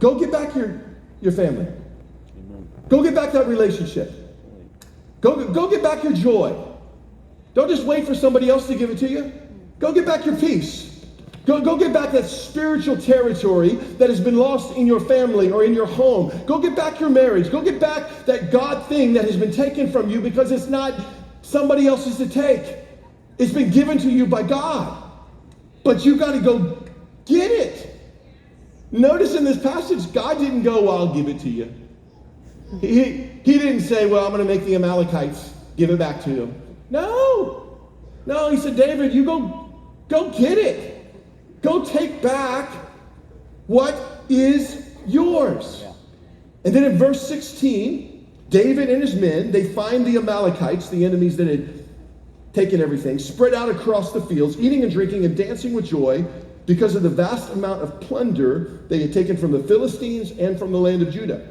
Go get back your family. Go get back that relationship. Go get back your joy. Don't just wait for somebody else to give it to you. Go get back your peace. Go get back that spiritual territory that has been lost in your family or in your home. Go get back your marriage. Go get back that God thing that has been taken from you because it's not somebody else's to take. It's been given to you by God. But you got to go get it. Notice in this passage, God didn't go, well, I'll give it to you. He didn't say, well, I'm going to make the Amalekites give it back to them. No, he said, David, you go get it. Go take back what is yours. Yeah. And then in verse 16, David and his men, they find the Amalekites, the enemies that had taken everything, spread out across the fields, eating and drinking and dancing with joy because of the vast amount of plunder they had taken from the Philistines and from the land of Judah.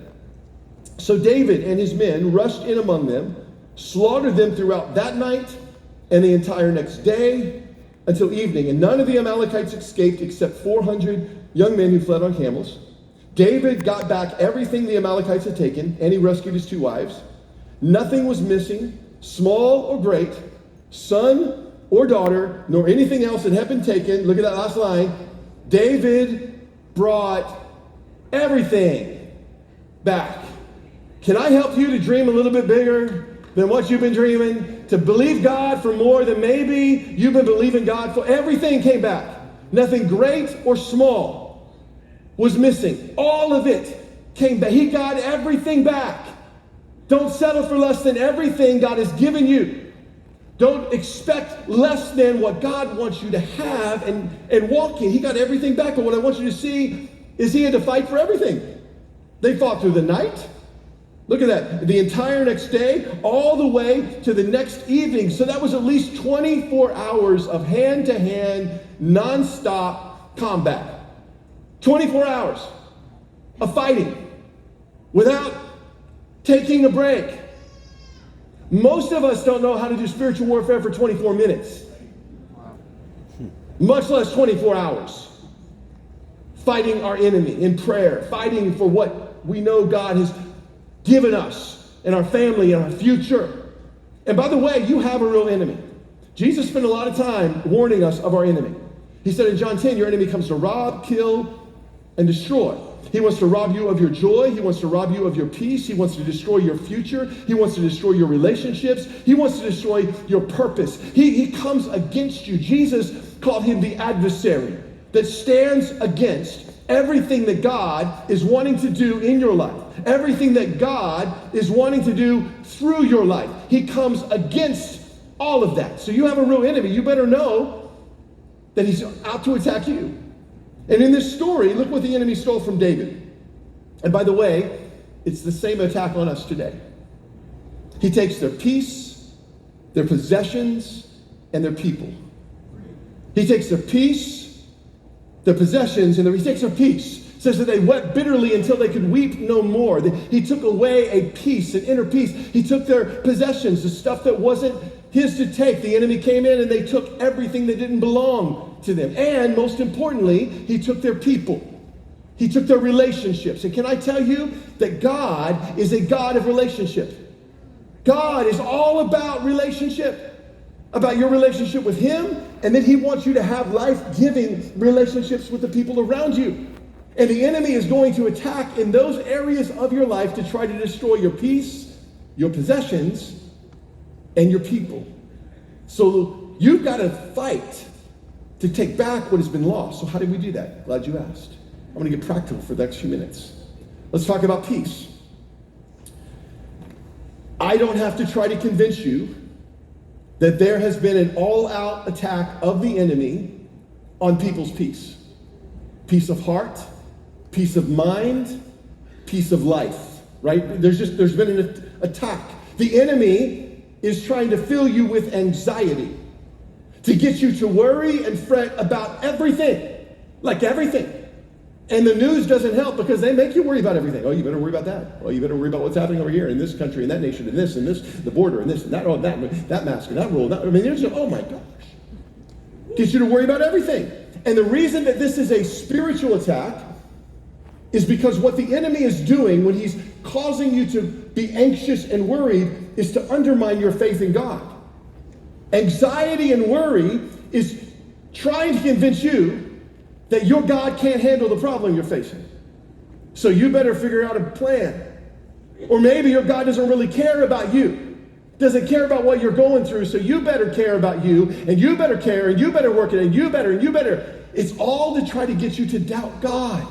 So David and his men rushed in among them, slaughtered them throughout that night and the entire next day until evening. And none of the Amalekites escaped except 400 young men who fled on camels. David got back everything the Amalekites had taken, and he rescued his 2 wives. Nothing was missing, small or great, son or daughter, nor anything else that had been taken. Look at that last line. David brought everything back. Can I help you to dream a little bit bigger than what you've been dreaming? To believe God for more than maybe you've been believing God for? Everything came back. Nothing great or small was missing. All of it came back. He got everything back. Don't settle for less than everything God has given you. Don't expect less than what God wants you to have and walk in. He got everything back. But what I want you to see is he had to fight for everything. They fought through the night. Look at that. The entire next day, all the way to the next evening. So that was at least 24 hours of hand-to-hand, non-stop combat. 24 hours of fighting without taking a break. Most of us don't know how to do spiritual warfare for 24 minutes, much less 24 hours. Fighting our enemy in prayer, fighting for what we know God has given us and our family and our future. And by the way, you have a real enemy. Jesus spent a lot of time warning us of our enemy. He said in John 10, your enemy comes to rob, kill, and destroy. He wants to rob you of your joy. He wants to rob you of your peace. He wants to destroy your future. He wants to destroy your relationships. He wants to destroy your purpose. He comes against you. Jesus called him the adversary that stands against everything that God is wanting to do in your life. Everything that God is wanting to do through your life. He comes against all of that. So you have a real enemy. You better know that he's out to attack you. And in this story, look what the enemy stole from David. And by the way, it's the same attack on us today. He takes their peace, their possessions, and their people. He takes their peace, their possessions, and he takes their peace. It says that they wept bitterly until they could weep no more. He took away a peace, an inner peace. He took their possessions, the stuff that wasn't his to take. The enemy came in and they took everything that didn't belong to them. And most importantly, he took their people. He took their relationships. And can I tell you that God is a God of relationship? God is all about relationship, about your relationship with him, and then he wants you to have life-giving relationships with the people around you. And the enemy is going to attack in those areas of your life to try to destroy your peace, your possessions, and your people. So you've got to fight to take back what has been lost. So how do we do that? Glad you asked. I'm going to get practical for the next few minutes. Let's talk about peace. I don't have to try to convince you that there has been an all-out attack of the enemy on people's peace. Peace of heart, peace of mind, peace of life, right? There's been an attack. The enemy is trying to fill you with anxiety, to get you to worry and fret about everything, like everything. And the news doesn't help because they make you worry about everything. Oh, you better worry about that. Oh, you better worry about what's happening over here in this country, in that nation, in this, the border, and this, and that, oh, that mask, and that rule. That, I mean, there's oh my gosh. Gets you to worry about everything. And the reason that this is a spiritual attack is because what the enemy is doing when he's causing you to be anxious and worried is to undermine your faith in God. Anxiety and worry is trying to convince you that your God can't handle the problem you're facing. So you better figure out a plan. Or maybe your God doesn't really care about you, doesn't care about what you're going through, so you better care about you, and you better care, and you better work it, and you better. It's all to try to get you to doubt God,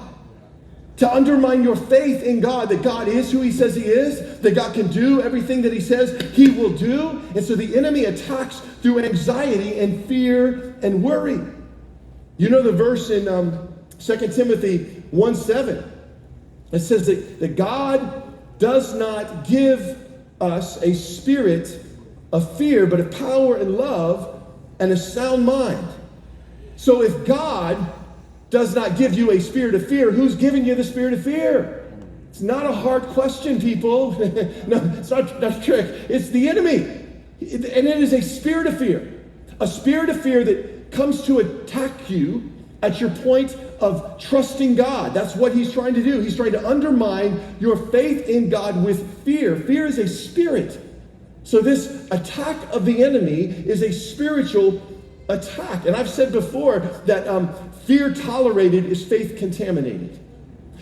to undermine your faith in God, that God is who he says he is, that God can do everything that he says he will do. And so the enemy attacks through anxiety and fear and worry. You know the verse in 2 Timothy 1:7. It says that God does not give us a spirit of fear, but of power and love and a sound mind. So if God does not give you a spirit of fear, who's giving you the spirit of fear? It's not a hard question, people. No, it's not a trick. It's the enemy. And it is a spirit of fear. A spirit of fear that comes to attack you at your point of trusting God. That's what he's trying to do. He's trying to undermine your faith in God with fear. Fear is a spirit. So this attack of the enemy is a spiritual attack. And I've said before that fear tolerated is faith contaminated.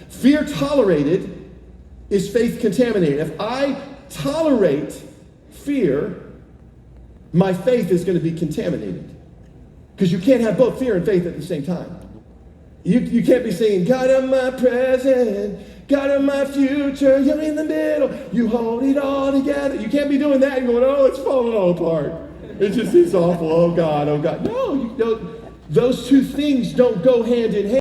Fear tolerated is faith contaminated. If I tolerate fear, my faith is going to be contaminated. Because you can't have both fear and faith at the same time. You can't be saying, God of my present, God of my future, you're in the middle, you hold it all together. You can't be doing that and going, oh, it's falling all apart. It's awful, oh God, oh God. No, you don't. Those two things don't go hand in hand.